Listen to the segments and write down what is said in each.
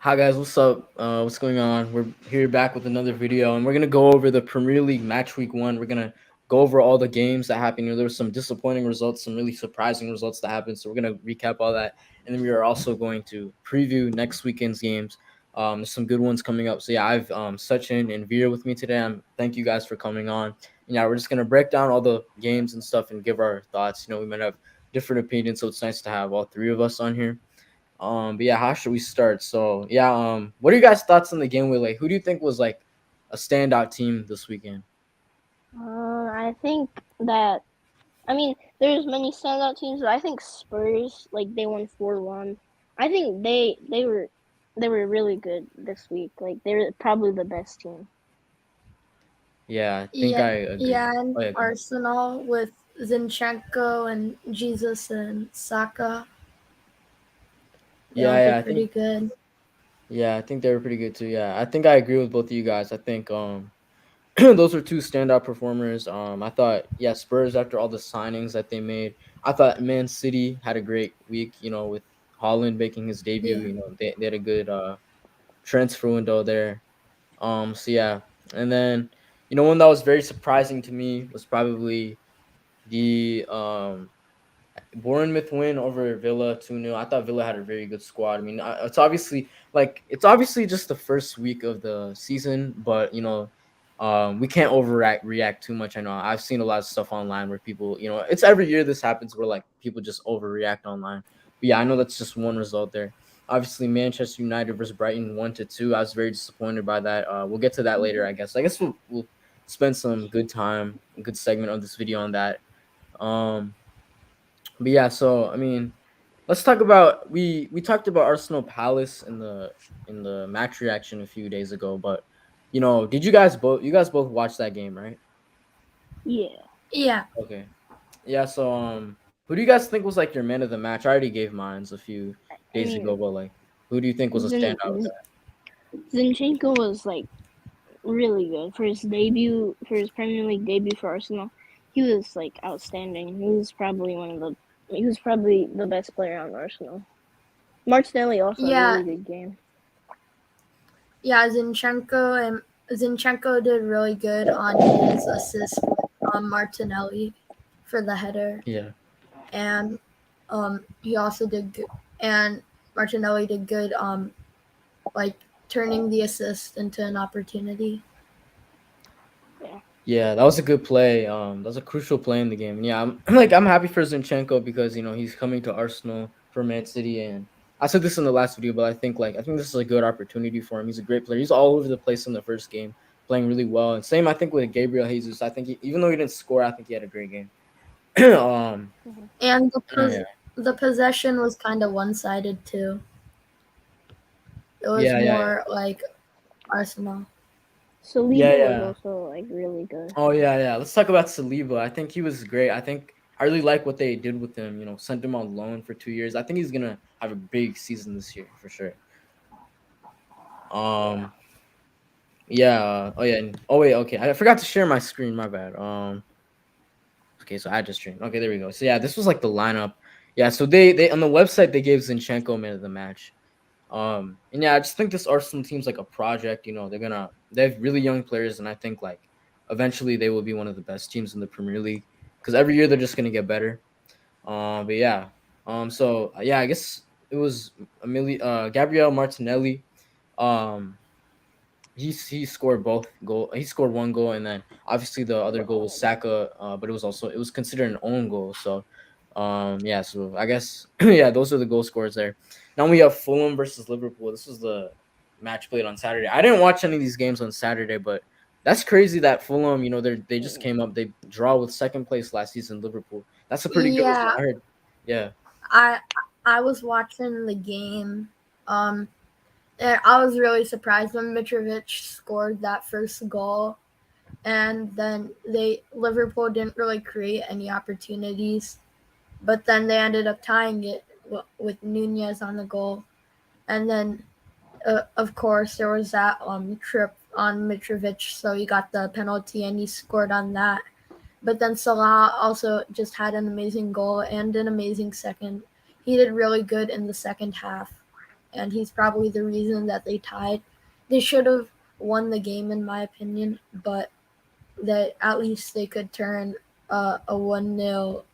Hi guys, what's up? What's going on? We're here back with another video, and we're gonna go over the Premier League match week one. We're gonna go over all the games that happened. There were some disappointing results, some really surprising results that happened. So we're gonna recap all that, and then we are also going to preview next weekend's games. There's some good ones coming up. So yeah, I've Sachin and Veer with me today. Thank you guys for coming on. And yeah, we're just gonna break down all the games and stuff and give our thoughts. We might have different opinions, so it's nice to have all three of us on here. But yeah, how should we start? So yeah, what are you guys' thoughts on the game with who do you think was like a standout team this weekend? I think that there's many standout teams, but I think Spurs they won 4-1. I think they were really good this week. Like they're probably the best team. Yeah, I think Yeah, I agree. yeah, and Oh yeah, go ahead. Arsenal with Zinchenko and Jesus and Saka, Yeah, did I pretty think good. I think they were pretty good too. Yeah, I think I agree with both of you guys. I think those were two standout performers. I thought Spurs after all the signings that they made. I thought Man City had a great week. With Holland making his debut. Yeah, They had a good transfer window there. So yeah, and then one that was very surprising to me was probably the Bournemouth win over Villa 2-0. I thought Villa had a very good squad. I mean, it's obviously just the first week of the season, but we can't overreact too much. I know I've seen a lot of stuff online where people, it's every year this happens where like people just overreact online. But yeah, I know that's just one result there. Obviously, Manchester United versus Brighton 1-2. I was very disappointed by that. We'll get to that later, I guess. I guess we'll spend some good time, a good segment of this video on that. Um, but yeah, so I mean, let's talk about we talked about Arsenal Palace in the match reaction a few days ago, but did you guys both watch that game, right? Yeah. yeah. Okay. Yeah, so who do you guys think was like your man of the match? I already gave mines a few I days ago, mean, but like who do you think was a Zin- standout with Z- that? Zinchenko was really good for his debut, for his Premier League debut for Arsenal. He was outstanding. He was probably the best player on Arsenal. Martinelli also had a Yeah, really good game. yeah, Zinchenko did really good on his assist with Martinelli for the header, Yeah. and he also did good, and Martinelli did good like turning the assist into an opportunity. Yeah. Yeah, that was a good play. That was a crucial play in the game. And yeah, I'm happy for Zinchenko because he's coming to Arsenal for Man City, and I said this in the last video, but I think this is a good opportunity for him. He's a great player. He's all over the place in the first game, playing really well. And same I think with Gabriel Jesus. I think even though he didn't score, I think he had a great game. Mhm. And Yeah, the possession was kind of one sided too. It was yeah, yeah, more like Arsenal. yeah, Saliba was yeah. also really good. Oh yeah. Let's talk about Saliba. I think he was great. I really like what they did with him. Sent him on loan for 2 years. I think he's gonna have a big season this year for sure. Yeah. Um, yeah. Oh yeah. Oh wait. Okay, I forgot to share my screen. My bad. Okay, so I just streamed. Okay, there we go. So yeah, this was like the lineup. Yeah. So they on the website they gave Zinchenko man of the match. And yeah, I just think this Arsenal team's like a project. They have really young players, and I think like eventually they will be one of the best teams in the Premier League because every year they're just gonna get better. But yeah. So yeah, I guess it was Gabriel Martinelli. Um, he scored both goal. He scored one goal, and then obviously the other goal was Saka. But it was considered an own goal. So, yeah. So I guess yeah, those are the goal scores there. Now we have Fulham versus Liverpool. This was the match played on Saturday. I didn't watch any of these games on Saturday, but that's crazy that Fulham, they just came up. They draw with second place last season, Liverpool. That's a pretty good result. Yeah, I heard. Yeah. I I was watching the game. Um, and I was really surprised when Mitrovic scored that first goal, and then Liverpool didn't really create any opportunities, but then they ended up tying it with Nunez on the goal, and then of course there was that trip on Mitrovic, so he got the penalty and he scored on that. But then Salah also just had an amazing goal and an amazing second. He did really good in the second half. and he's probably the reason that they tied. They should have won the game, in my opinion, but that at least they could turn a 1-0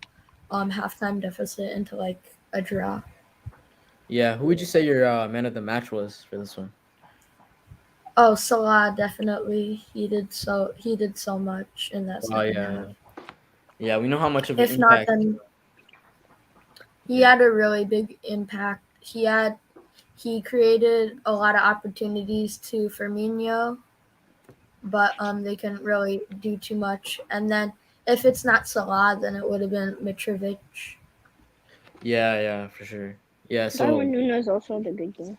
halftime deficit into like a draw. Yeah, who would you say your man of the match was for this one? Oh, Salah definitely. He did so much in that Oh second half. yeah, yeah. We know how much of an If not, impact. then he Yeah, had a really big impact. He created a lot of opportunities to Firmino, but they couldn't really do too much. And then if it's not Salah, then it would have been Mitrovic. yeah, yeah, for sure. Yeah, Darwin so Nunes also had a good game.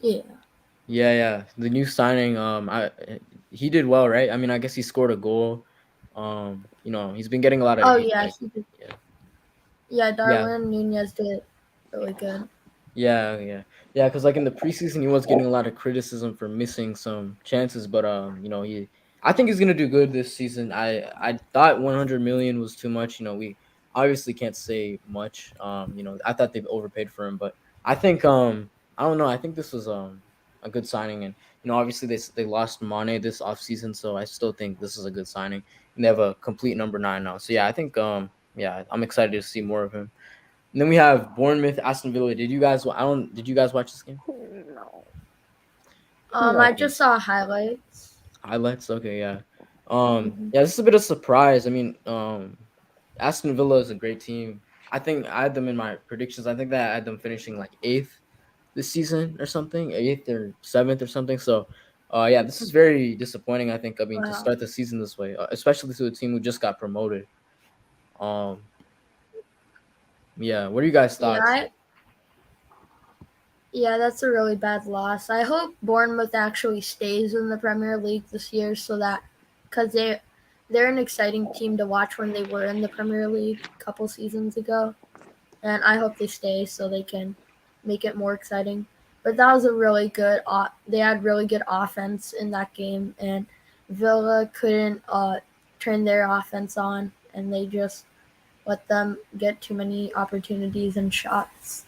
Yeah. yeah, yeah. The new signing, he did well, right? I mean, I guess he scored a goal. He's been getting a lot of Oh hate. yeah, Like, he did. yeah, Yeah, yeah. Darwin Nunez did really good. Yeah, yeah, yeah. Because like in the preseason, he was getting a lot of criticism for missing some chances, but I think he's gonna do good this season. I thought 100 million was too much. We obviously can't say much. I thought they overpaid for him, but I think I don't know. I think this was a good signing, and obviously they lost Mane this offseason, so I still think this is a good signing, and they have a complete number 9 now. So yeah, I think yeah, I'm excited to see more of him. And then we have Bournemouth, Aston Villa. Did you guys? I don't. Did you guys watch this game? No, I Okay. just saw highlights. Highlights. Okay, yeah. Hmm. Yeah. This is a bit of surprise. I mean, Aston Villa is a great team. I think I had them in my predictions. I think that I had them finishing like 8th this season or something, 8th or 7th or something. So, yeah, this is very disappointing. I think. I mean, to Wow. start the season this way, especially to a team who just got promoted. Um, yeah. What are you guys' Yeah, thoughts? yeah, that's a really bad loss. I hope Bournemouth actually stays in the Premier League this year, so that because they're an exciting team to watch when they were in the Premier League a couple seasons ago, and I hope they stay so they can make it more exciting. But that was a really good. They had really good offense in that game, and Villa couldn't turn their offense on, and they just let them get too many opportunities and shots.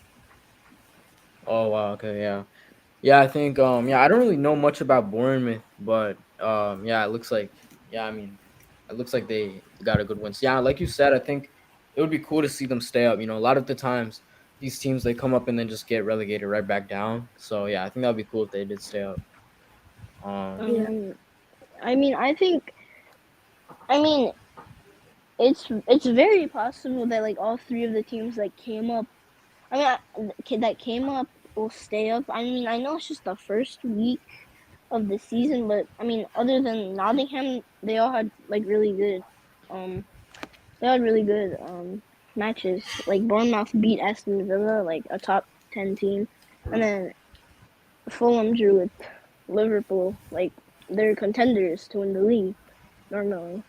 Oh wow. Okay. Yeah. Yeah, I think yeah, I don't really know much about Bournemouth, but yeah, it looks like yeah, I mean, it looks like they got a good win. So yeah, like you said, I think it would be cool to see them stay up. A lot of the times these teams they come up and then just get relegated right back down. So yeah, I think that'd be cool if they did stay up. Um Yeah. um, I mean, I mean, it's very possible that like all three of the teams that came up, that came up will stay up. I mean, I know it's just the first week of the season, but I mean, other than Nottingham, they all had like um, really good matches. Like Bournemouth beat Aston Villa, like a top 10 team, and then Fulham drew with Liverpool. Like they're contenders to win the league normally.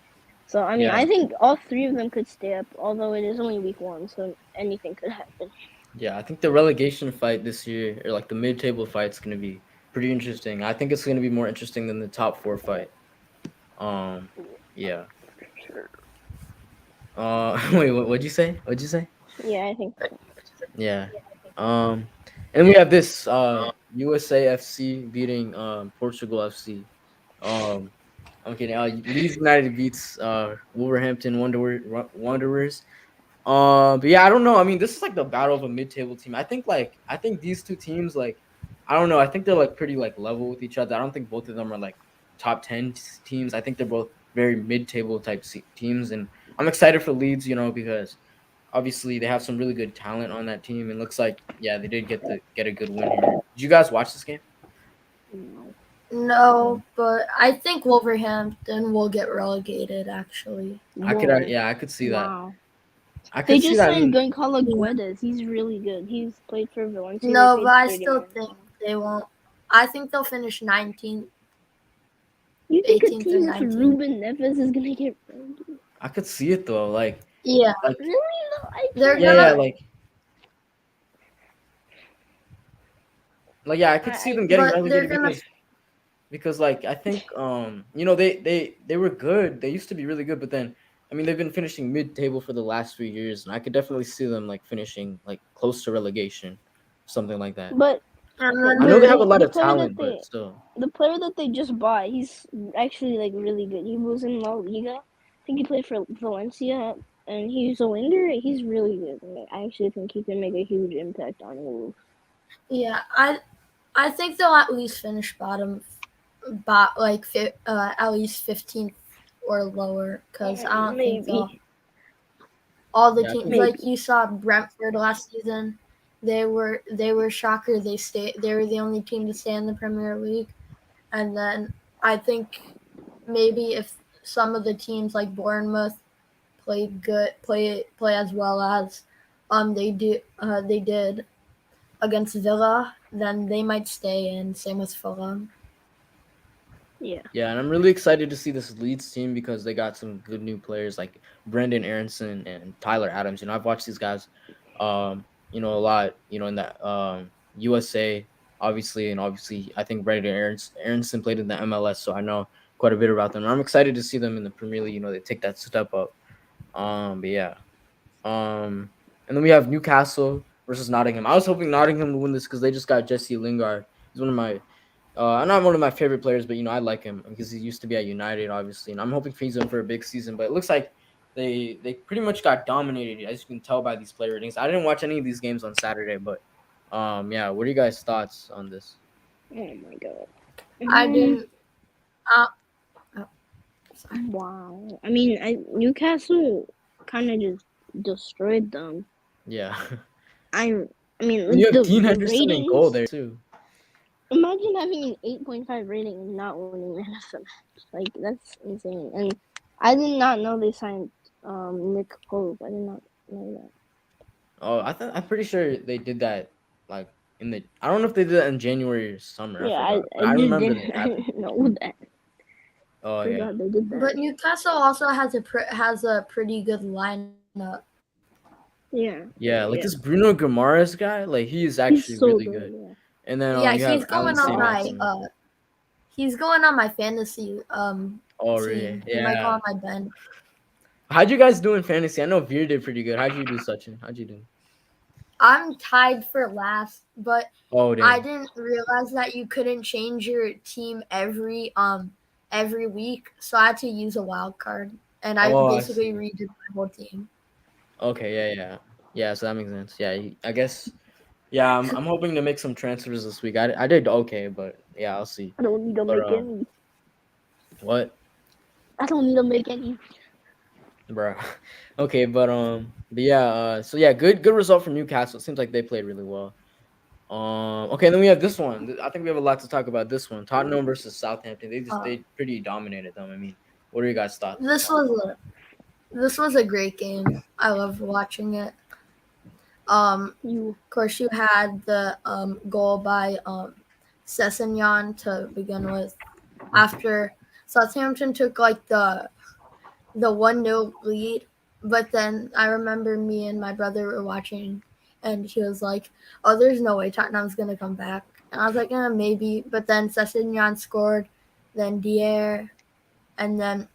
So I mean, yeah. I think all three of them could stay up, although it is only week 1, so anything could happen. Yeah, I think the relegation fight this year or like the mid-table fight's going to be pretty interesting. I think it's going to be more interesting than the top 4 fight. Um yeah. Wait, what'd you say? What'd you say? Yeah, I think so. Yeah. Um, and we have this USA FC beating Portugal FC. Um, okay, now Leeds United beats Wolverhampton Wanderers. But yeah, I don't know. I mean, this is like the battle of a mid-table team. I think these two teams I don't know. I think they're like pretty like level with each other. I don't think both of them are like top 10 teams. I think they're both very mid-table type teams, and I'm excited for Leeds. Because obviously they have some really good talent on that team, and looks like yeah they did get a good win here. Did you guys watch this game? No. No, but I think Wolverhampton will get relegated. Actually, Whoa. Yeah, I could see that. Wow. I They could see just that. I signed mean, Goncalo yeah. Guedes. He's really good. He's played for Valencia. They No, paid but I 30 still million. think they won't. I think they'll finish 19th, You think a 18th, or team with 19th. Ruben Neves is gonna get relegated? I could see it though. Yeah, Like Really though? I they're can't. yeah, gonna. yeah, I could see I them getting But they're relegated gonna. because like I think they were good. They used to be really good, but then I mean they've been finishing mid-table for the last few years, and I could definitely see them like finishing like close to relegation. something like that. But And the, I then know they have a the, lot the of player talent, that but they still. the player that they just bought, he's actually like really good. He was in La Liga. I think he played for Valencia, and he's a winger. He's really good. Like, I actually think he can make a huge impact on Wolves. yeah, I think they'll at least finish bottom, at least 15th or lower, because I don't think they'll. Maybe, All the Yeah, I teams, think like maybe. you saw Brentford last season, they were shocker. They were the only team to stay in the Premier League, and then I think maybe if some of the teams like Bournemouth play as well as they did against Villa, then they might stay in. Same with Fulham. Yeah. yeah, and I'm really excited to see this Leeds team because they got some good new players like Brendan Aronson and Tyler Adams. I've watched these guys, a lot. In that USA, obviously, and obviously, I think Brendan Aronson played in the MLS, so I know quite a bit about them. I'm excited to see them in the Premier League. They take that step up. But yeah, and then we have Newcastle versus Nottingham. I was hoping Nottingham would win this because they just got Jesse Lingard. He's one of my not one of my favorite players, but I like him because he used to be at United, obviously, and I'm hoping he's in for a big season. But it looks like they pretty much got dominated, as you can tell by these player ratings. I didn't watch any of these games on Saturday, but yeah. What are you guys' thoughts on this? Oh my god. I didn't. Uh, oh, sorry. Wow. I mean, Newcastle kind of just destroyed them. Yeah, I I mean, and you like have the Dean the Henderson in goal ratings. there too. Imagine having an 8.5 rating and not winning man of the match. Like that's insane. And I did not know they signed Nick Pope. I did not know that. Oh, I'm pretty sure they did that like in the. I don't know if they did that in January or summer. I Yeah, forgot, but I I just remember didn't they I happened. didn't know that. Oh yeah. Forgot they did that. But Newcastle also has a pretty good lineup. Yeah, Yeah, like yeah. this Bruno Guimaraes guy, like he is He's actually so really good. good. Yeah. And then Yeah, you have Ali going on St. my Wow. Maximin. fantasy Oh really? team. He might go Yeah. on my bench. How'd you guys do in fantasy? I know Veer did pretty good. How'd you do, Sachin? How'd you do? I'm tied for last, but Oh I dang. didn't realize that you couldn't change your team every week, so I had to use a wild card, and I Oh, I basically see. redid my whole team. Okay, yeah. Yeah, so that makes sense. Yeah, I guess. Yeah, I'm hoping to make some transfers this week. I did okay, but yeah, I'll see. I don't need to But make any. what, I don't need to make any. bro? Okay, but yeah. So yeah, good result for Newcastle. It seems like they played really well. Okay, then we have this one. I think we have a lot to talk about this one. Tottenham versus Southampton. Uh, They pretty dominated them. I mean, what are you guys' thoughts? this was a this was a great game. I loved watching it. You. Of course, you had the goal by Sessegnon to begin with. After Southampton took like the 1-0 lead, but then I remember me and my brother were watching, and he was like, "Oh, there's no way Tottenham's gonna come back," and I was like, maybe." But then Sessegnon scored, then Dier, and then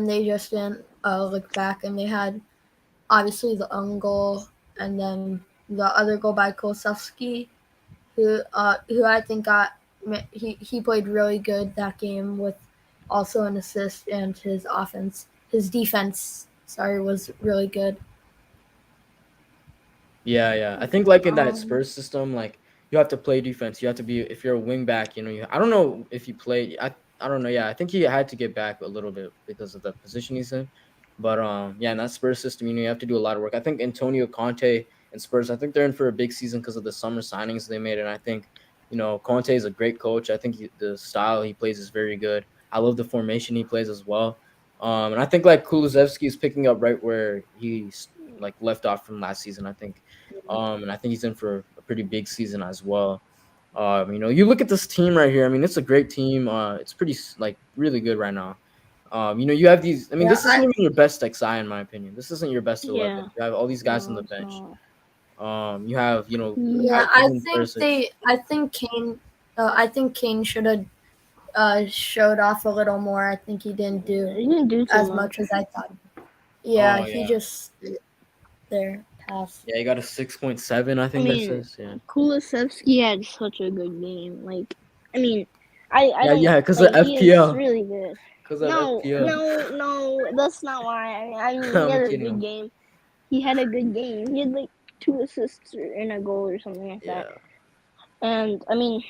they just didn't look back, and they had obviously the own goal, and then the other goal by Kolosowski, who I think he played really good that game with also an assist, and his defense, sorry, was really good. Yeah. I think like in that Um. Spurs system, like you have to play defense. You have to be if you're a wing back. I don't know if you play. I don't know. Yeah, I think he had to get back a little bit because of the position he's in. But yeah, in that Spurs system, you have to do a lot of work. I think Antonio Conte and Spurs. I think they're in for a big season because of the summer signings they made, and I think Conte is a great coach. I think the style he plays is very good. I love the formation he plays as well. And I think like Kulusevski is picking up right where he's like left off from last season. I think and I think he's in for a pretty big season as well. You look at this team right here. I mean, it's a great team. It's pretty like really good right now. You have these. I mean, Yeah, this isn't even your best XI in my opinion. This isn't your best 11. Yeah. You have all these guys on No, the it's bench. not. You have yeah. Ivan Perisic. I think Kane should have showed off a little more. I think he didn't do He didn't do too as much. much as I thought. Yeah, Oh he yeah. just there. half. Yeah, he got a 6.7. I think that mean, says. Yeah. Kulusevski had such a good game. Like, I mean, I Yeah, don't yeah, because of like he is FPL. really good. Because of No, FPL. no, that's not why. I mean, he I'm had a kidding. good game. He had a good game. He had like 2 assists and a goal or something like that. Yeah. And I mean,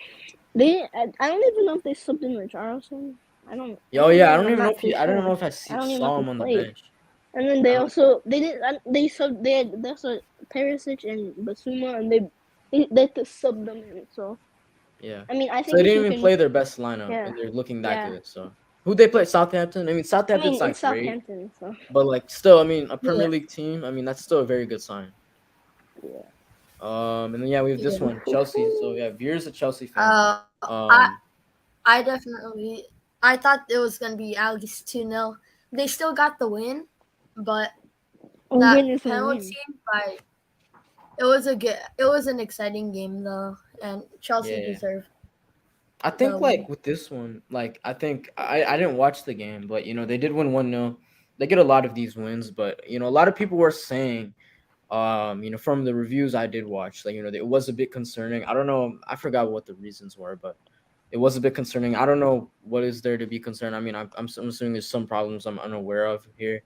I don't even know if they subbed in Richarlison. I don't. Oh yeah, I don't I'm even know not if too he. I don't know sure. if I I don't even know if saw he him on the played. bench. And then I don't- they subbed they also Perisic and Basuma, and they had to sub them in. So Yeah. I mean, I So they think if didn't you even can, play their best lineup, yeah, and they're looking that yeah. good. So who they play? Southampton. I mean, I Southampton's mean, not it's great, Southampton, so but like still, I mean, a Premier Yeah. League team. I mean, that's still a very good sign. yeah. And then yeah, we have this Yeah. one, Chelsea. So yeah, Veer's a Chelsea fan. I Um, definitely I thought it was gonna be at least 2-0. They still got the win, but A that win is a penalty win. by it was an exciting game though, and Chelsea yeah. deserved I the think win. like with this one, like I think I didn't watch the game, but you know they did win 1-0. They get a lot of these wins, but you know a lot of people were saying, you know, from the reviews I did watch, like you know it was a bit concerning. I don't know, I forgot what the reasons were, but it was a bit concerning. I don't know what is there to be concerned. I mean, I'm assuming there's some problems I'm unaware of here.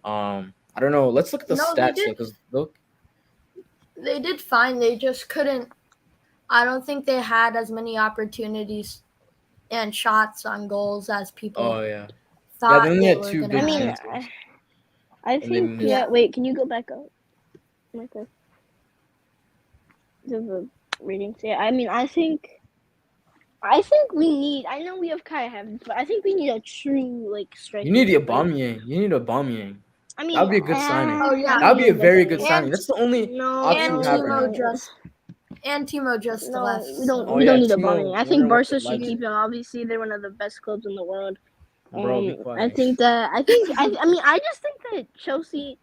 I don't know. Let's look at the No, stats though, because look, they did fine. They just couldn't. I don't think they had as many opportunities and shots on goals as people oh yeah, yeah. They thought only they had were two gonna I big have. mean, chances, I and they think missed. Yeah. wait, can you go back up, Michael, to the ratings? Yeah, I mean, I think we need. I know we have Kai Havertz, but I think we need a true like striker. You need a Like, Aubameyang. You need a Aubameyang. I That mean, would be a good signing. Oh, I yeah. That would don't be a know about very that good yet. signing. That's the only No, option And we have right now. Timo just no, left. we don't. Oh We yeah, don't need a Timo bombing. I think Werner went to Barca should keep Leipzig. him. Obviously, they're one of the best clubs in the world. Bro, be I quiet. think that. I mean, I just think that Chelsea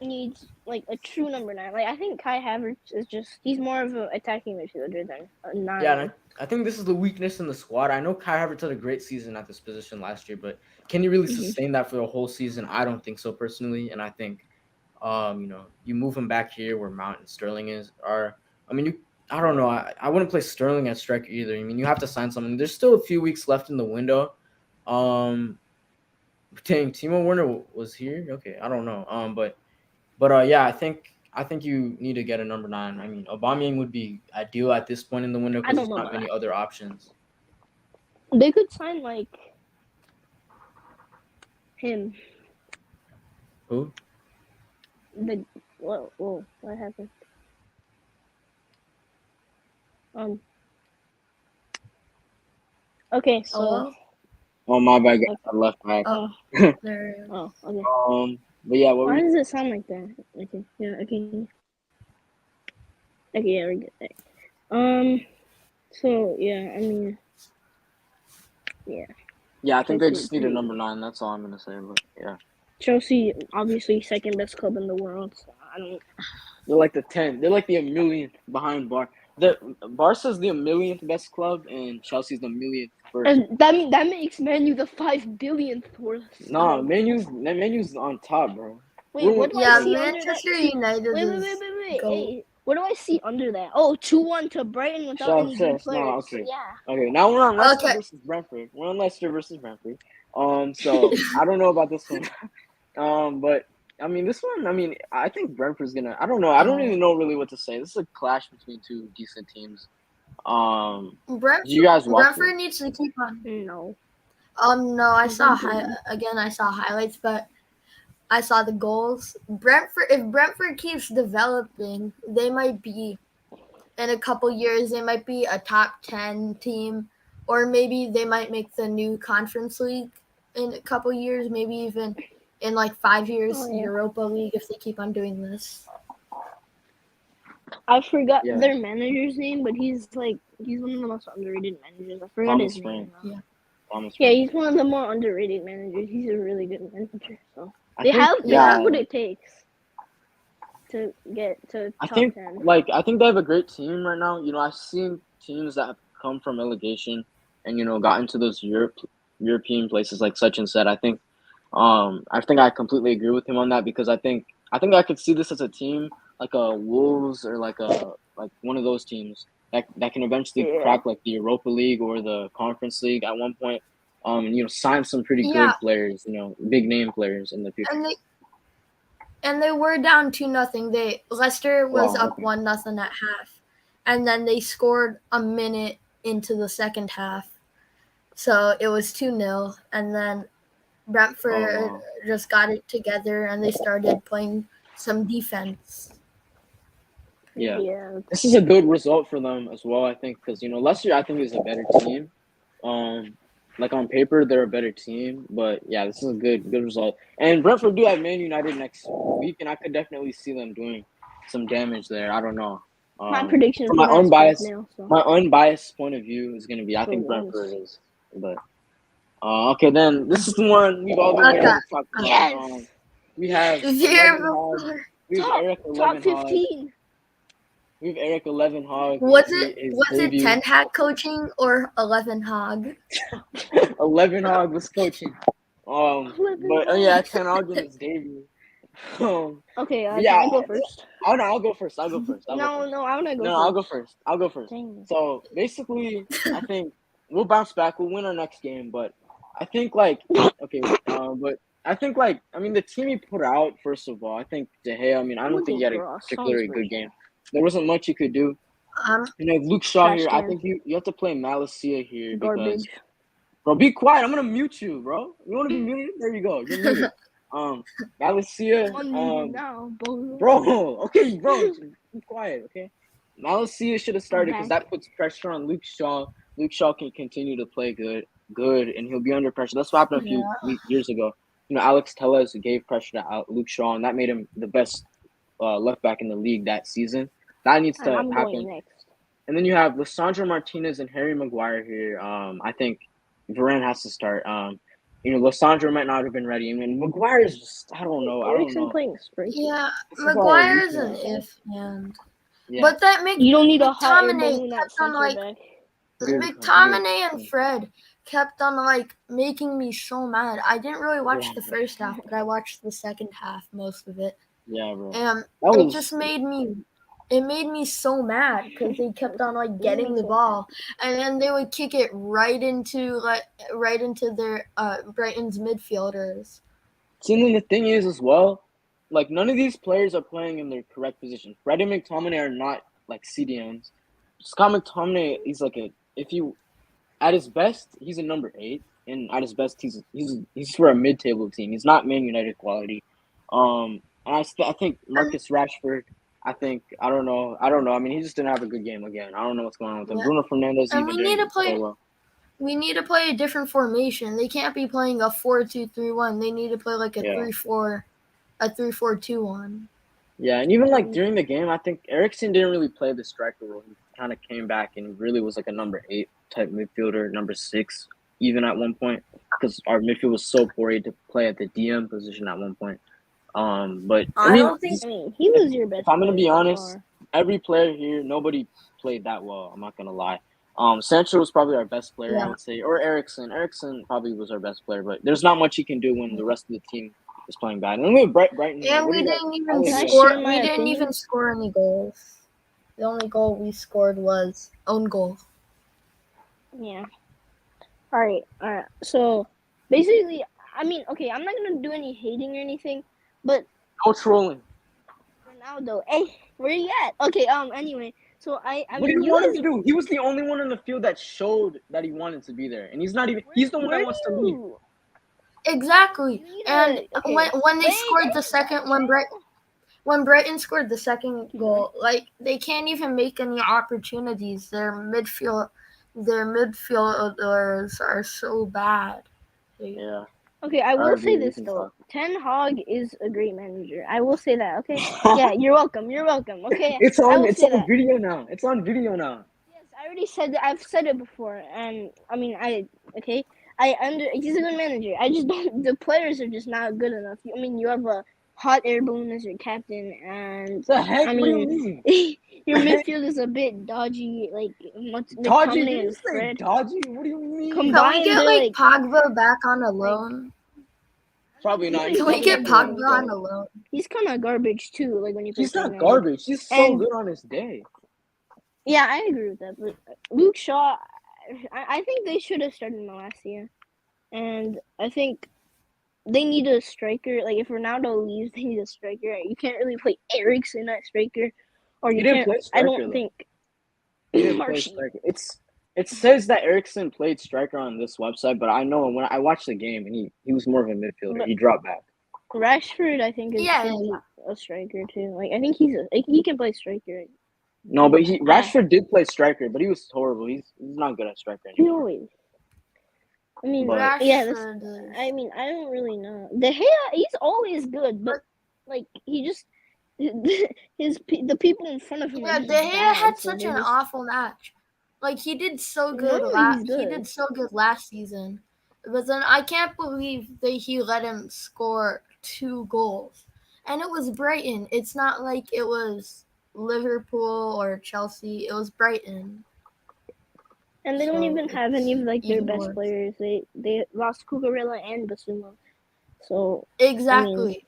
needs like a true number 9. Like, I think Kai Havertz is just—he's more of an attacking midfielder than a 9. Yeah, and I think this is the weakness in the squad. I know Kai Havertz had a great season at this position last year, but can he really sustain that for the whole season? I don't think so personally, and I think, you know, you move him back here where Mount and Sterling are. I mean, I don't know. I wouldn't play Sterling at striker either. I mean, you have to sign someone. There's still a few weeks left in the window. Dang, Timo Werner was here. Okay, I don't know. But yeah, I think you need to get a number 9. I mean, Aubameyang would be ideal at this point in the window I because don't there's know not about many other options. that. They could sign like him. Who? The whoa, what happened? Okay, so Hello? Oh my bad, I left back. Oh, there. okay. But yeah, what Why we does it sound like that? Okay, yeah, okay. Okay, yeah, we're good. So yeah, I mean, yeah. Yeah, I think they Chelsea just need a pretty- number 9. That's all I'm gonna say. But yeah, Chelsea, obviously, second best club in the world. So I don't. they're like the 10. They're like the millionth behind Bar. The Barca's the millionth best club, and Chelsea's the millionth first. And that makes Man U the 5 billionth worst. No, Menu's on top, bro. Wait, what do I Yeah, see under that? Manchester United Wait, is goat. Hey, what do I see under that? Oh, 2-1 to Brighton without any good players. No, okay. Yeah. Okay, now we're on Leicester Okay. versus Brentford. We're on Leicester versus Brentford. So I don't know about this one. But I mean, this one. I mean, I think Brentford's gonna. I don't know. I don't even know really what to say. This is a clash between two decent teams. You guys watch Brentford needs to keep on. No. No, I saw highlights, but I saw the goals. If Brentford keeps developing, they might be in a couple years. They might be a top 10 team, or maybe they might make the new Conference League in a couple years. Maybe even in like 5 years, Europa League if they keep on doing this. I forgot their manager's name, but he's one of the most underrated managers. I forgot his name. Yeah, he's one of the more underrated managers. He's a really good manager. So they have what it takes to get to top 10. I think they have a great team right now. You know, I've seen teams that have come from relegation and you know got into those European places like such and said. I think I completely agree with him on that because I think I could see this as a team like a Wolves or like one of those teams that can eventually Yeah. crack like the Europa League or the Conference League at one point. And sign some pretty Yeah. good players, big name players in the future. And they were down 2-0. Leicester was Wow, up okay. 1-0 at half, and then they scored a minute into the second half, so it was 2-0. And then Brentford just got it together and they started playing some defense. Yeah. This is a good result for them as well, I think, because Leicester, I think, is a better team. Like on paper, they're a better team, but yeah, this is a good result. And Brentford do have Man United next week, and I could definitely see them doing some damage there. I don't know. My prediction from for my unbiased, so. my unbiased point of view is going to be, I think Brentford is, but okay, then this is the one we've all been waiting to talk about. Yes. We have Eric 11 top 15. We have Eric 11 Hog. Was it 10 Hag coaching or 11 Hog? 11 Hog was coaching. But yeah, 10 Hog in his debut. Okay, yeah, can I go first? Oh no, I'll go first. I'll go first. No, I want to go first. I'll go first. Dang. So basically, I think we'll bounce back. We'll win our next game, but I think but I think the team he put out, first of all, I think De Gea. I don't think he had a particularly good game. There wasn't much you could do. Luke Shaw here. I think you have to play Malacia here because. Bro, be quiet. I'm gonna mute you, bro. You want to be muted? There you go. You're muted. Malacia. Bro. Okay, bro. Be quiet, okay? Malacia should have started because that puts pressure on Luke Shaw. Luke Shaw can continue to play good, and he'll be under pressure. That's what happened a few years ago. Alex Telles gave pressure to Luke Shaw, and that made him the best left back in the league that season. That needs to happen. And then you have Lisandro Martinez and Harry Maguire here. I think Varane has to start. Lisandro might not have been ready. Maguire is just, I don't know. Playing straight. Yeah, Maguire's an if, and but that makes you don't need a hot McTominay kept on McTominay and Fred kept on making me so mad. I didn't really watch the first half, but I watched the second half, most of it. Yeah, bro. And it just made me so mad because they kept on getting the ball, and then they would kick it right into their Brighton's midfielders. See, and then the thing is as well, none of these players are playing in their correct position. Fred and McTominay are not CDMs. Scott McTominay, he's at his best, he's a number 8, and at his best, he's for a mid-table team. He's not Man United quality. And I think Marcus Rashford. I don't know. He just didn't have a good game again. I don't know what's going on with him. Bruno Fernandes. And we need to play a different formation. They can't be playing a 4-2-3-1. They need to play a 3-4-2-1. Yeah, and even during the game, I think Eriksen didn't really play the striker role. He kind of came back and really was a number 8 type midfielder, number 6, even at one point, because our midfield was so poor. He had to play at the DM position at one point. But I don't think he was your best. If I'm gonna be honest, every player here, nobody played that well. I'm not gonna lie. Sancho was probably our best player, I would say, or Eriksen. Eriksen probably was our best player, but there's not much he can do when the rest of the team is playing bad. And then we have Brighton. And we didn't even score any goals. The only goal we scored was own goal. Yeah. All right. So basically, I'm not gonna do any hating or anything. But no trolling. Ronaldo, hey, where you at? Okay, anyway, so what do you want him to do? He was the only one on the field that showed that he wanted to be there, and he's not even. He's the one that wants to leave. Exactly, and when they scored the second, when Brighton scored the second goal, they can't even make any opportunities. Their midfielders are so bad. Yeah. Okay, I will say this though. Ten Hag is a great manager. I will say that. Okay. Yeah, you're welcome. Okay. It's on video now. It's on video now. Yes, I already said that. I've said it before, and he's a good manager. I just don't. The players are just not good enough. You have a hot air balloon as your captain, and the heck? What do you mean? Your midfield is a bit dodgy. Dodgy? Did you say dodgy? What do you mean? Can we get Pogba back on a loan? Probably not. Can we get Pogba on a loan? He's kind of garbage too. Like when you He's play not United. garbage. He's so And- good on his day. Yeah, I agree with that. But Luke Shaw, I think they should have started Malacia, and I think they need a striker. Like if Ronaldo leaves, they need a striker. You can't really play Eriksen at striker, or you He didn't can't. play I striker, don't though. think. He didn't play Martial. striker. It says that Eriksson played striker on this website, but I know when I watched the game and he was more of a midfielder. He dropped back. Rashford, I think, is a striker too. Like I think he can play striker. No, but Rashford did play striker, but he was horrible. He's not good at striker He anymore. always. I mean, But- Rashford. I mean, I don't really know. De Gea, he's always good, but like he just the people in front of him. Yeah, are De just Gea bad, had so such they're an just- awful match. Like he did so good. Normally he's He good. did so good last season, but then I can't believe that he let him score 2 goals, and it was Brighton. It's not like it was Liverpool or Chelsea. It was Brighton. And they don't So even have any of like their even best worse. players. They lost Cucurella and Basuma. So Exactly.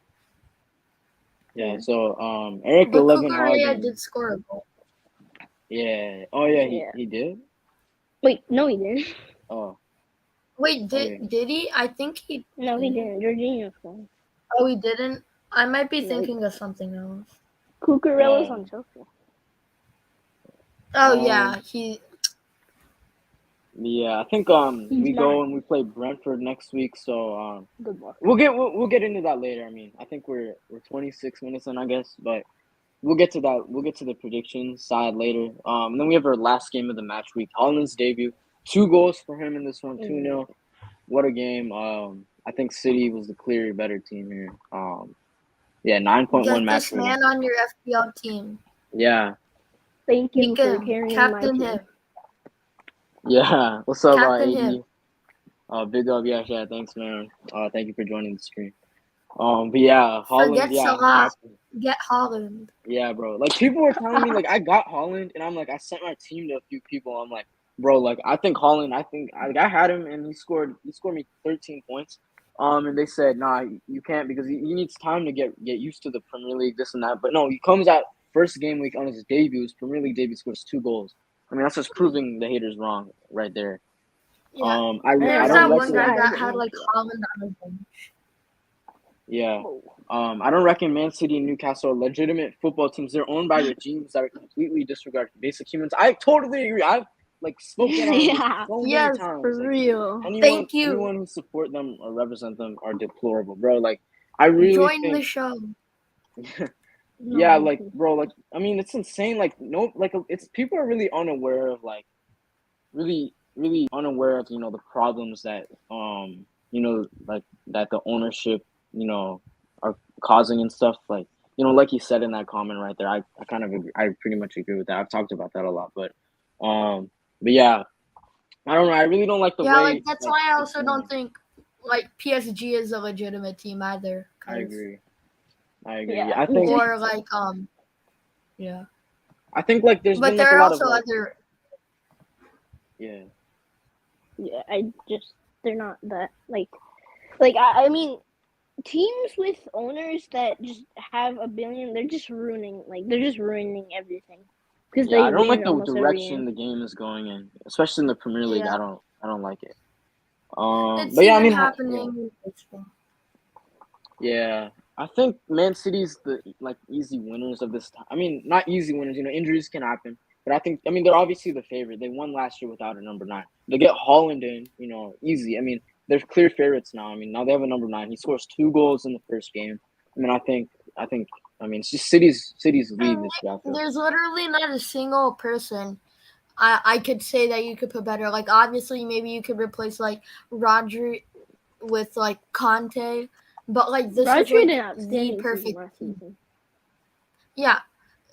Yeah. So Eric But 11 Cucurella Hagen. did score a goal. Yeah. Oh yeah. Yeah. He did. wait, no, he didn't. Oh. Wait, Okay. did he? I think he. No, he didn't. Jorginho scored. Oh, he didn't. I might be No. thinking of something else. Cucurella's Yeah. on Chelsea. Oh yeah, he. Yeah. I think He's we not. go and we play Brentford next week. So Good luck. we'll get into that later. I mean, I think we're 26 minutes in, I guess, but we'll get to that. We'll get to the prediction side later. Then we have our last game of the match week. Holland's debut. 2 goals for him in this one. 2-0. What a game. I think City was the clear better team here. Yeah, 9.1 Get match this rating. man on your FPL team. Yeah. Thank you He for can carrying captain my him. team. Yeah. What's up, Captain AD? him. Big up. Yeah. Thanks, man. Thank you for joining the stream. But yeah, Holland. Forget Yeah. Salah. captain. Get Holland. Yeah, bro. Like people were telling me, like I got Holland, and I'm like, I sent my team to a few people. I'm like, bro, like I think Holland. I had him, and he scored me 13 points. And they said, nah, you can't because he needs time to get used to the Premier League, this and that. But no, he comes out first game week on his debut, his Premier League debut, scores 2 goals. I mean, that's just proving the haters wrong right there. Yeah. I There's don't that one recommend. guy that had like Holland on his bench. Yeah. I don't reckon Man City and Newcastle are legitimate football teams. They're owned by regimes that are completely disregard basic humans. I totally agree. I've spoken on this so many Yes, times. For real. Thank you. Anyone who support them or represent them are deplorable, bro. Like I really Join think the show. yeah, like bro, like I mean it's insane. Like no like it's people are really unaware of like really unaware of, the problems that like that the ownership, are causing and stuff. Like, like you said in that comment right there, I kind of agree, I pretty much agree with that. I've talked about that a lot, but yeah, I don't know. I really don't like the way. Like that's why I also don't think like PSG is a legitimate team either. I agree. Yeah. I think Or like yeah. I think like there's But been like there a are lot also of like, other. yeah. Yeah, they're not that like I mean, teams with owners that just have $1 billion, they're just ruining everything. Because Yeah, I don't like win the almost every direction year. the game is going in, especially in the Premier League. Yeah. I don't like it. It's But yeah, I even mean, happening in baseball. yeah, I think Man City's the like easy winners of this time. I mean, not easy winners. Injuries can happen, but I mean they're obviously the favorite. They won last year without a number 9. They get Holland in, easy. I mean, they're clear favorites now. I mean, now they have a number 9. He scores 2 goals in the first game. I mean, I think. I mean, it's just City's lead this year. There's literally not a single person I could say that you could put better. Like obviously maybe you could replace like Rodri with like Conte, but like this Rodri is did like an the outstanding perfect season last team. season. Yeah.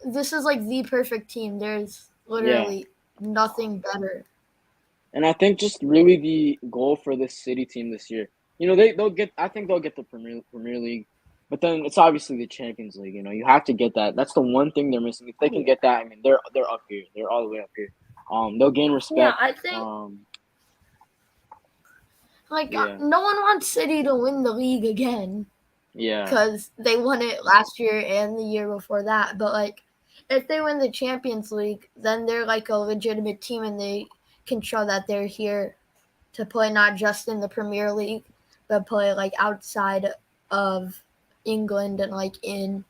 This is like the perfect team. There's literally nothing better. And I think just really the goal for this City team this year, they'll get. I think they'll get the Premier League, but then it's obviously the Champions League. You have to get that. That's the one thing they're missing. If they can get that, I mean, they're up here. They're all the way up here. They'll gain respect. Yeah, I think Like, Yeah. no one wants City to win the league again Yeah. because they won it last year and the year before that. But, like, if they win the Champions League, then they're, like, a legitimate team and they can show that they're here to play not just in the Premier League, but play, like, outside of England and, like, in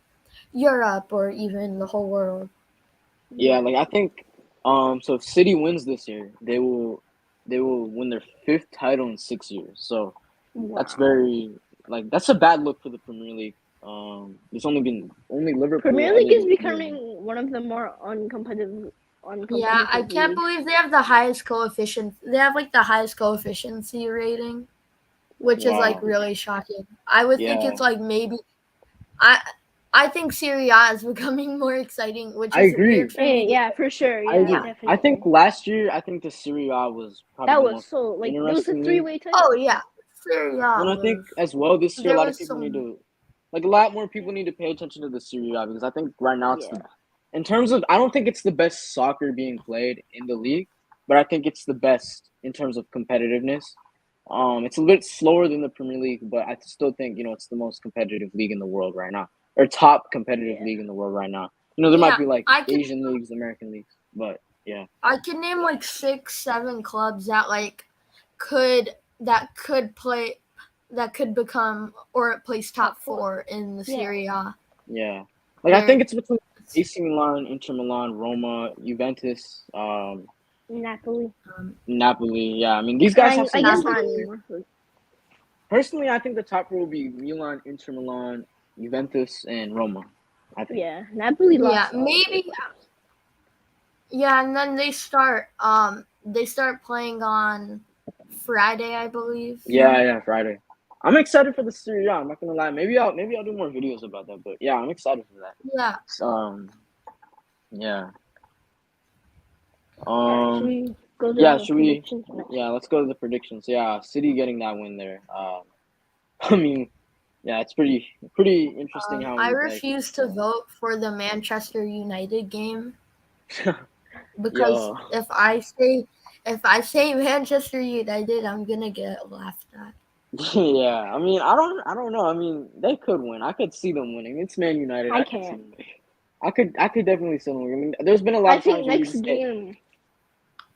Europe or even the whole world. Yeah, like I think so if City wins this year, they will win their 5th title in 6 years. So that's very like that's a bad look for the Premier League. There's only Liverpool Premier ever League is won. becoming one of the more uncompetitive. Yeah, I can't leagues. believe they have the highest coefficient. They have like the highest coefficiency rating, which is like Wow. really shocking. I would think Yeah, it's like maybe I I think Serie A is becoming more exciting, which I is agree. weird for me. Yeah, for sure. I Yeah, agree. definitely. I think last year, I think the Serie A was probably that the was most so like it was a interesting league. three-way title. Oh yeah, Serie A And I think was as well this year, a there lot of was people need some to, like a lot more people need to pay attention to the Serie A because I think right now it's Yeah. in terms of, I don't think it's the best soccer being played in the league, but I think it's the best in terms of competitiveness. It's a little bit slower than the Premier League, but I still think it's the most competitive league in the world right now, or top competitive Yeah. league in the world right now. There might yeah. be like I could Asian leagues, American leagues, but yeah, I could name like 6, 7 clubs that like could that could play that could become or place top 4 in the Yeah. Serie A. yeah. Like I think it's between AC Milan, Inter Milan, Roma, Juventus, Napoli. Napoli. Yeah, I mean these guys have some I guess good not players. anymore. Personally, I think the top 4 will be Milan, Inter Milan, Juventus, and Roma. I think. Yeah, Napoli Yeah, lost. maybe. Yeah, and then they start playing on Friday, I believe. Yeah, Friday. I'm excited for the Serie A. I'm not gonna lie. Maybe I'll do more videos about that. But yeah, I'm excited for that. Yeah. Yeah. Should we go to Yeah. the Should we? predictions next? Yeah. Let's go to the predictions. Yeah, City getting that win there. I mean, yeah, it's pretty interesting how I we refuse to vote for the Manchester United game because Yo. if I say Manchester United, I'm gonna get laughed at. Yeah, I mean, I don't know. I mean, they could win. I could see them winning. It's Man United. I could see can't. them winning. I could definitely see them winning. I mean, there's been a lot I of think times where you next just get. game.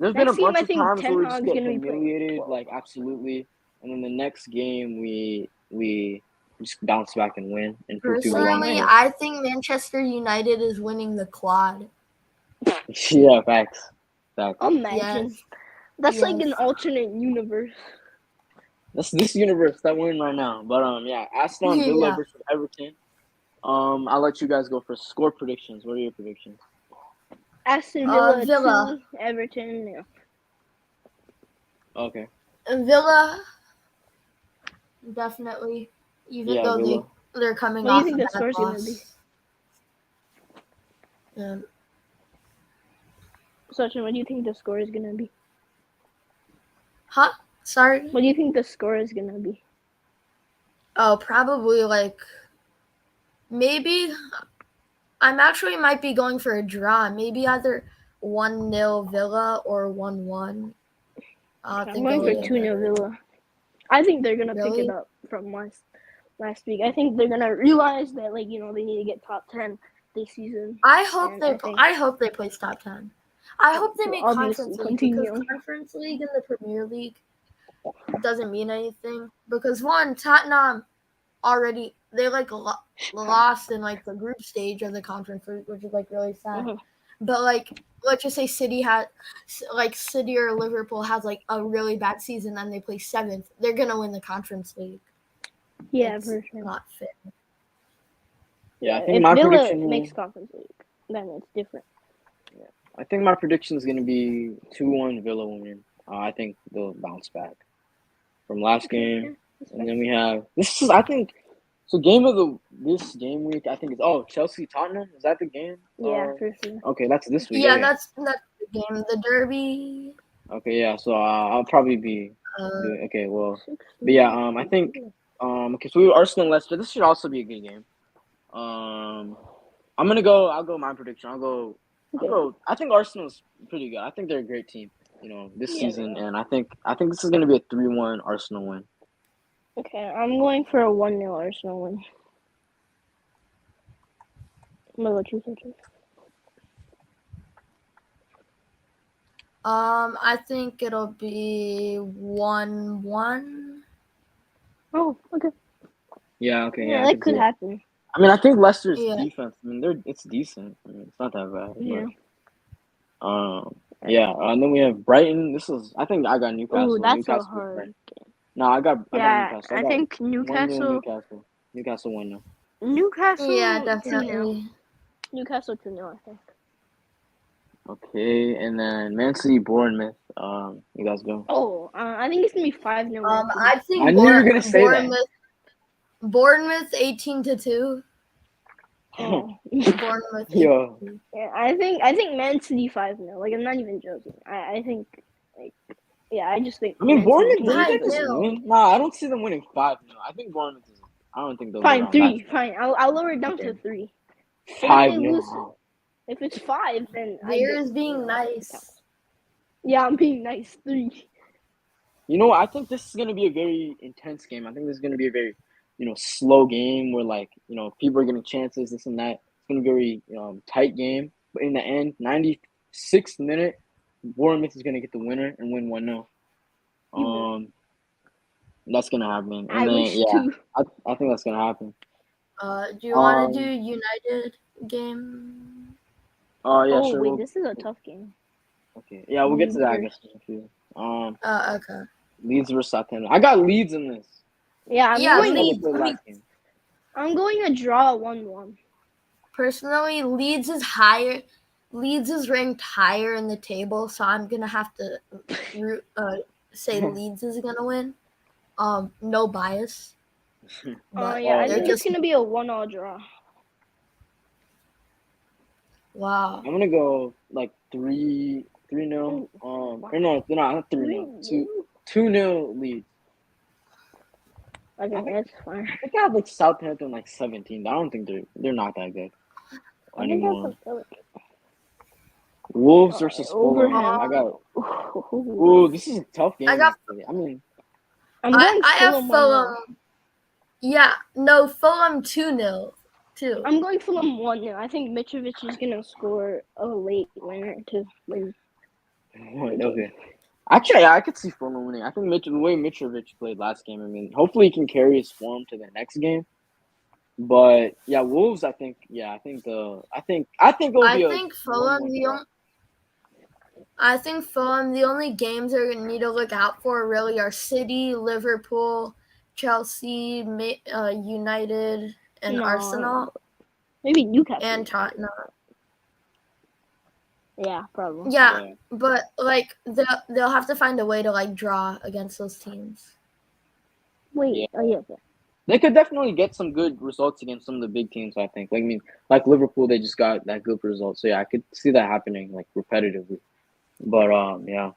There's been a Next game, bunch I of think times where Ten we just Hag's get gonna be playing. humiliated, like absolutely, and then the next game we just bounce back and win and prove people wrong. Personally, I think Manchester United is winning the quad. Yeah, facts. Imagine. Yes. That's like Yes. an alternate universe. That's this universe that we're in right now. But yeah, Aston Villa Yeah. versus Everton. I'll let you guys go for score predictions. What are your predictions? Aston Villa, Villa. 2, Everton. Yeah. Okay. Villa, definitely. Even Yeah, though Villa. they're coming What do you off think a the bad score's gonna loss. Sachin, what do you think the score is gonna be? Huh? Sorry? What do you think the score is gonna be? Oh, probably like maybe I'm actually might be going for a draw. Maybe either 1-0 Villa or 1-1. I'm going for 2-0 Villa. I think they're gonna pick Really? it up from last week. I think they're gonna realize that they need to get top 10 this season. I hope And I hope they place top 10. I hope they to make obviously Conference League continue. because Conference League and the Premier League doesn't mean anything because one Tottenham already they like lost in like the group stage of the Conference League, which is like really sad. Mhm. But like let's just say City or Liverpool has like a really bad season and they play 7th, they're gonna win the Conference League. Yeah, It's for sure. not fair. Yeah, I think if my Villa prediction makes Conference League, then it's different. I think my prediction is gonna be 2-1 Villa winning. I think they'll bounce back from last game, and then we have this is I think so game of this game week. I think it's Chelsea Tottenham. Is that the game? Yeah, for sure. Okay, that's this week. Yeah, Okay. that's the game, the Derby. Okay, yeah. So I'll probably be doing okay. Well, but yeah. I think okay. So we have Arsenal Leicester. This should also be a good game. I'm gonna go. I'll go my prediction. I'll go. I think Arsenal's pretty good. I think they're a great team. this Yeah. season, and I think this is gonna be a 3-1 Arsenal win. Okay, I'm going for a 1-0 Arsenal win. What about you, Cedric? I think it'll be 1-1. Oh, okay. Yeah, okay, Yeah, I that can see could it. happen. I mean, I think Leicester's Yeah. defense. I mean, it's decent. I mean, it's not that bad. Yeah. Yeah, and then we have Brighton. I think I got Newcastle. Ooh, that's a Newcastle with hard Brighton. game. No, I got Yeah, Newcastle. I I got think 1-0 Newcastle. Newcastle. Newcastle 1-0. Yeah, Newcastle 2-0. definitely. Newcastle 2-0, I think. Okay, and then Man City Bournemouth. You guys go. Oh, I think it's gonna be 5-0 Man City. I think I knew you were gonna say that. Bournemouth 18-2. Oh. Bournemouth. Yo, Yeah, I think Man City 5-0. Like, I'm not even joking. I think, like, yeah, I just think I mean, Man City Bournemouth can didn't win. they just 5-0. win? Nah, I don't see them winning 5-0. I think Bournemouth is. I don't think they'll go Fine, down 3. that. Fine, I'll lower it down to Okay. 3. But if they 5-0. lose, if it's 5, then I There get, is being nice. Yeah, I'm being nice. 3. You know, I think this is gonna be a very intense game. I think this is gonna be a very, slow game where people are getting chances, this and that. It's gonna be a very tight game. But in the end, 96th minute, Bournemouth is gonna get the winner and win 1-0. That's gonna happen. And I then wish too. I think that's gonna happen. Do you want to do United game? Oh yeah, Oh sure. wait, this is a tough game. Okay. Yeah, we'll get to that, I guess, Leeds in a few. Okay. Leeds versus Southampton. I got Leeds in this. Yeah, Yeah, How they Leeds. played last game. I'm going to draw 1-1. Personally, Leeds is higher. Leeds is ranked higher in the table, so I'm gonna have to say Leeds is gonna win. No bias. But Yeah, I they're think just it's gonna be a 1-1 draw. wow. I'm gonna go like 3-0. Or no, not 3-0. 2-0 Leeds. Okay, that's fine. I think I have like Southampton like 17. I don't think they're not that good I think that's anymore. a Wolves versus Fulham. Overham. I got. Ooh, this is a tough game. I got. Actually. I mean, I'm going I have Fulham 1-0. Fulham. Yeah, no, Fulham 2-0 too. I'm going Fulham 1-0. I think Mitrovic is gonna score a late winner to win. okay. Actually, I could see Fulham winning. I think the way Mitrovic played last game. I mean, hopefully he can carry his form to the next game. But yeah, Wolves. I think it'll be I think Fulham. I think Fulham. The only games they're gonna need to look out for really are City, Liverpool, Chelsea, United, and Arsenal. Maybe Newcastle. And Tottenham. Yeah, probably. Yeah, but like they'll have to find a way to like draw against those teams. Wait. Yeah. Oh yeah. They could definitely get some good results against some of the big teams. I think. Like Liverpool, they just got that good result. So yeah, I could see that happening like repetitively. But yeah.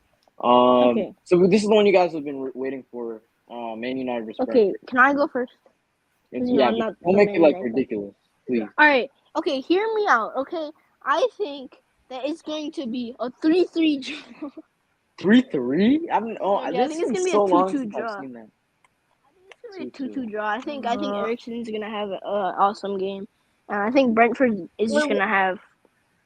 Okay. So this is the one you guys have been waiting for. Man United versus Okay, Brentford. can I go first? Yeah, I'm not don't make it like Man United. ridiculous, please. All right. Okay, hear me out. Okay, I think that it's going to be a 3-3 draw. 3-3? I mean, Yeah, I think it's gonna be a so long 2-2 since draw. I've seen that. It's gonna be a 2-2 draw. I think Eriksen's gonna have an awesome game, and I think Brentford is just gonna have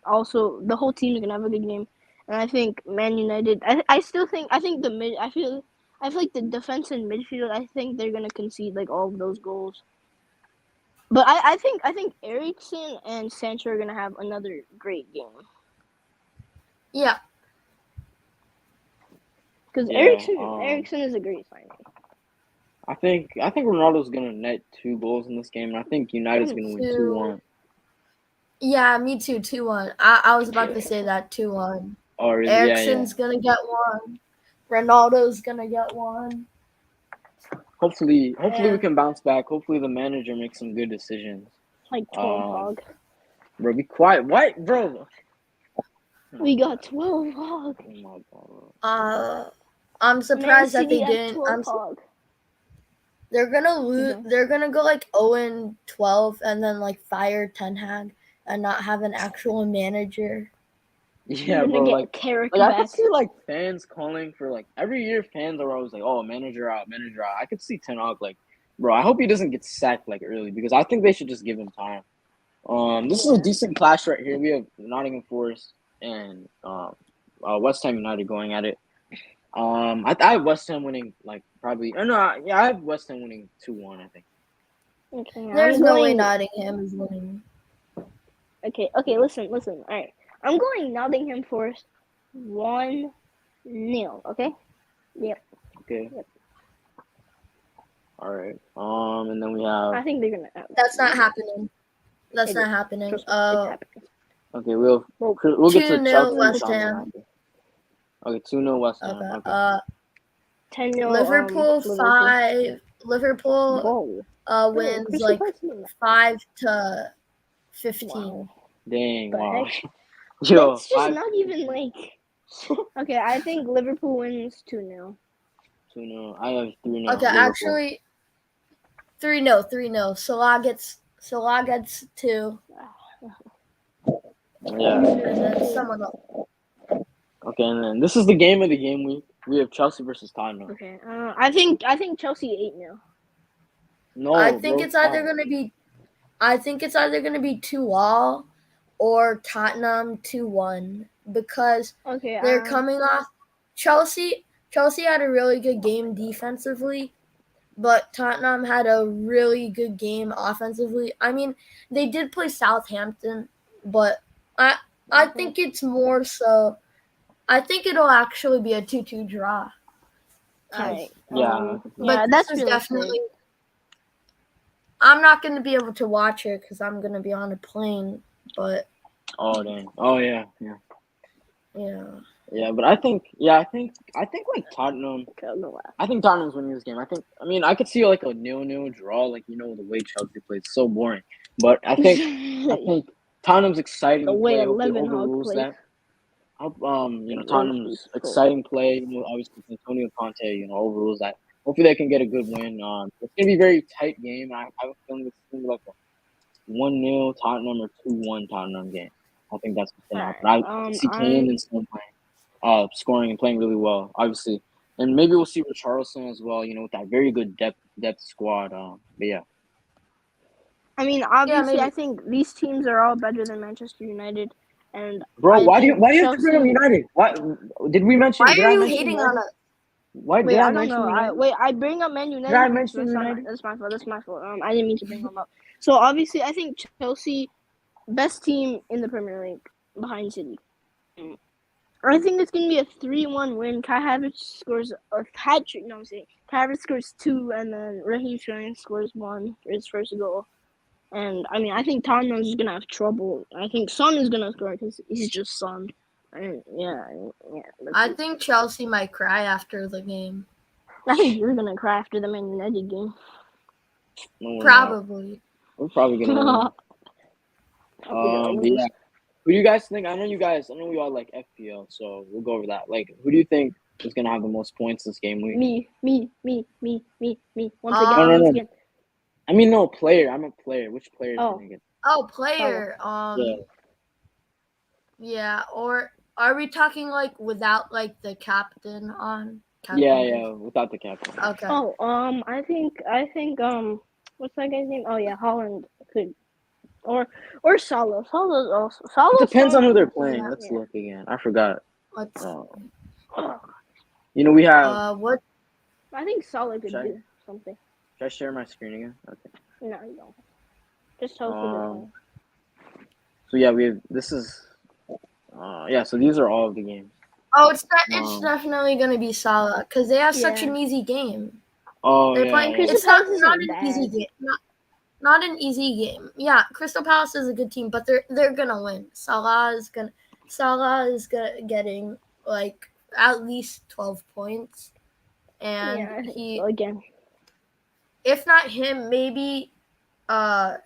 also the whole team is gonna have a good game, and I think Man United. I still think the mid. I feel like the defense and midfield. I think they're gonna concede like all of those goals. But I think Eriksen and Sancho are gonna have another great game. Yeah. Because Yeah, Eriksen is a great signing. I think Ronaldo's gonna net 2 goals in this game, and I think United's gonna win 2-1. Yeah, me too. 2-1. I was about to say that 2-1. Oh, really? Eriksen's gonna get 1. Ronaldo's gonna get 1. Hopefully we can bounce back. Hopefully the manager makes some good decisions. Like 12 hog. Bro, be quiet. What, bro? We got 12 hog. Oh my god. I'm surprised that they didn't. 12 hog. They're gonna lose. They're gonna go like 0-12 and then like fire Ten Hag and not have an actual manager. Yeah, We're bro. gonna get Like Carrick I back. could see like fans calling for like every year. Fans are always like, "Oh, manager out, manager out." I could see Ten Hag like, bro. I hope he doesn't get sacked like early because I think they should just give him time. This is a Yeah. decent clash right here. We have Nottingham Forest and West Ham United going at it. I have West Ham winning like probably. No, yeah, I have West Ham winning 2-1. I think. Okay, There's I'm no way going. Nottingham is winning. Okay, listen. All right, I'm going Nottingham Forest 1-0. Okay. Yep. Okay. Yep. All right. And then we I have. think they're gonna. That's not happening. That's It not is. happening. Trust me, it's happening. Okay, we'll Well, get to 2-0 Chelsea and West Tottenham Ham. after. Okay, 2-0 West Ham. Okay. Okay. 10-0. Liverpool 5. Liverpool Whoa. wins Crystal like Palace win that. 5-15. Wow. Dang, The wow. heck? Yo, That's just not even like. Okay, I think Liverpool wins 2-0. 2-0. I have 3-0. Okay, Liverpool. actually 3-0. Salah gets 2. Yeah. And then someone else. Okay, and then this is the game of the game week. We have Chelsea versus Tottenham. Okay. I think Chelsea 8-0. No, I think bro, it's either stop. gonna be 2-2 or Tottenham 2-1 because Okay. they're coming off Chelsea had a really good game defensively, but Tottenham had a really good game offensively. I mean, they did play Southampton, but I think it's more so I think it'll actually be a 2-2 draw. Alright. Yeah. Yeah, But that's this is realistic. definitely I'm not going to be able to watch it because I'm going to be on a plane, but Oh dang. Oh yeah. yeah. Yeah, but I think like Tottenham. Okay, I'll go last. I think Tottenham's winning this game. I could see like a 0-0 draw, like the way Chelsea plays. It's so boring. But I think Tottenham's exciting The way play. I hope they 11 Hog overrules plays. that. I hope It Tottenham's will be exciting play. Obviously Antonio Conte, overrules that. Hopefully they can get a good win. It's gonna be a very tight game. I have a feeling it's gonna be like a 1-0 Tottenham or 2-1 Tottenham game. I think that's what's gonna happen. I see Kane and Son playing, scoring and playing really well, obviously, and maybe we'll see Richarlison as well. With that very good depth squad. But yeah. I mean, obviously, maybe. I think these teams are all better than Manchester United. And Bro, why do you Chelsea, have to bring up United? Why did we mention? Why Did are I you mention hating United? on us? Why wait, did I I don't mention know. United? I bring up Man United. Did I mention That's United? That's my fault. I didn't mean to bring them up. So obviously, I think Chelsea, best team in the Premier League behind City. I think it's gonna be a 3-1 win. Kai Havertz scores a hat trick. No, I'm saying Kai Havertz scores 2, and then Raheem Sterling scores 1 for his first goal. And I mean, I think Tottenham is gonna have trouble. I think Son is gonna score because he's just Son. And yeah. I think Chelsea might cry after the game. I think you're gonna cry after the Man United game. No, we're Probably. not. We're probably gonna win. Yeah. Who do you guys think? I know we all like FPL, so we'll go over that. Like, who do you think is gonna have the most points this game week? Me. Once again. I mean, no player. I'm a player. Which player is gonna get? Oh, player. Yeah. Or are we talking like without like the captain on? Yeah, without the captain. Okay. Oh, I think what's that guy's name? Oh yeah, Holland could, or Salah. Salah. It depends on who they're playing. Let's look again. I forgot. We have. What? I think Salah could do something. Should I share my screen again? Okay. No, you don't. Just hope So yeah, we have. This is. So these are all of the games. Oh, it's definitely gonna be Salah because they have such an easy game. Oh, they're playing. It's not an easy game. Not an easy game. Yeah, Crystal Palace is a good team, but they're gonna win. Salah is getting like at least 12 points, and he again. If not him, maybe God,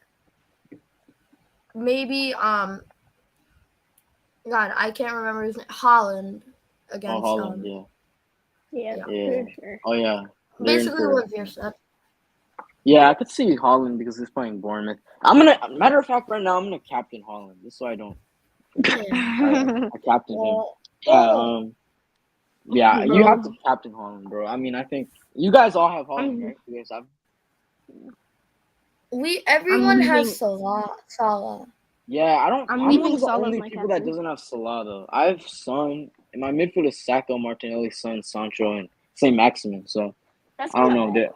I can't remember his name. Holland against Holland, yeah. Sure. Oh yeah. Basically what you said. Yeah, I could see Holland because he's playing Bournemouth. Matter of fact, right now I'm gonna captain Holland just so I don't Yeah. I captained him. Well, Yeah, yeah, you have to Bro. captain Holland, bro. I mean, I think you guys all have Holland, I'm right? You guys have. everyone has leaving. Salah. Yeah, I don't. I'm I'm one leaving of the Salah as only my people that captain. doesn't have Salah though. I have Son, and my midfield is Saka, Martinelli, Son, Sancho, and Saint Maximin. So That's I don't not know. bad.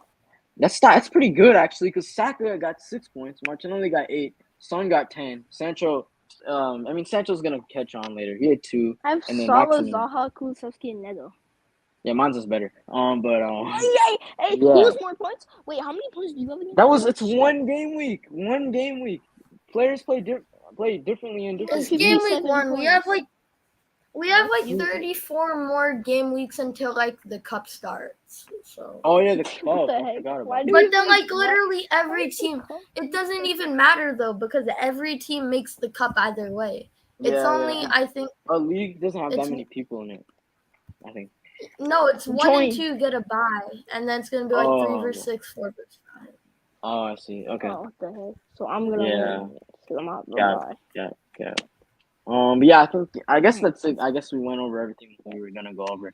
That's pretty good actually, because Saka got 6 points, Martinelli got 8, Son got 10, Sancho. I mean Sancho's gonna catch on later. He had 2, I have and then Salah, Maximin. Zaha, Kulusevski, and Neto. Yeah, mine's is better. But Hey, who yeah, has more points? Wait, how many points do you have again? it's one game week. One game week. Players play differently in different It's You have game leagues. week 57 one. points. We have like You- 34 more game weeks until like the cup starts. So Oh yeah, the What cup. the I heck? forgot Why about do that. but we then make like literally every team, it doesn't even matter though because every team makes the cup either way. It's Yeah, only yeah. I think A league doesn't have that it's many people in it. I think. no, it's 1 and Join. 2 get a bye, and then it's gonna be like 3 versus 6, 4 versus 5. Oh, I see. Okay. Oh, what the heck? So I'm gonna Yeah. win because I'm out the Got bye. But yeah, I guess Mhm. that's it. I guess we went over everything we were gonna go over.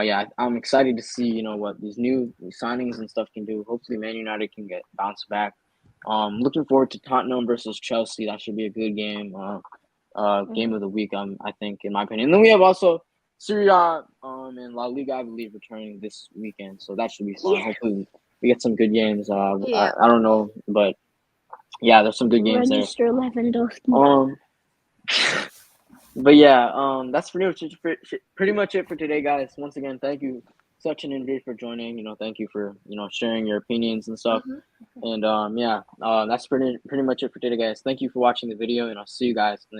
Yeah, I'm excited to see what these new signings and stuff can do. Hopefully, Man United can get bounce back. Looking forward to Tottenham versus Chelsea. That should be a good game. Game of the week. I think, in my opinion. And then we have also Serie A, and La Liga, I believe, returning this weekend. So that should be fun. Yeah. Hopefully, we get some good games. Yeah. I don't know, but yeah, there's some good games there. Register Lewandowski. But yeah, that's pretty much it for today, guys. Once again, thank you, Sachin and Dave, for joining. Thank you for sharing your opinions and stuff. Mhm. And yeah, that's pretty much it for today, guys. Thank you for watching the video, and I'll see you guys in the next.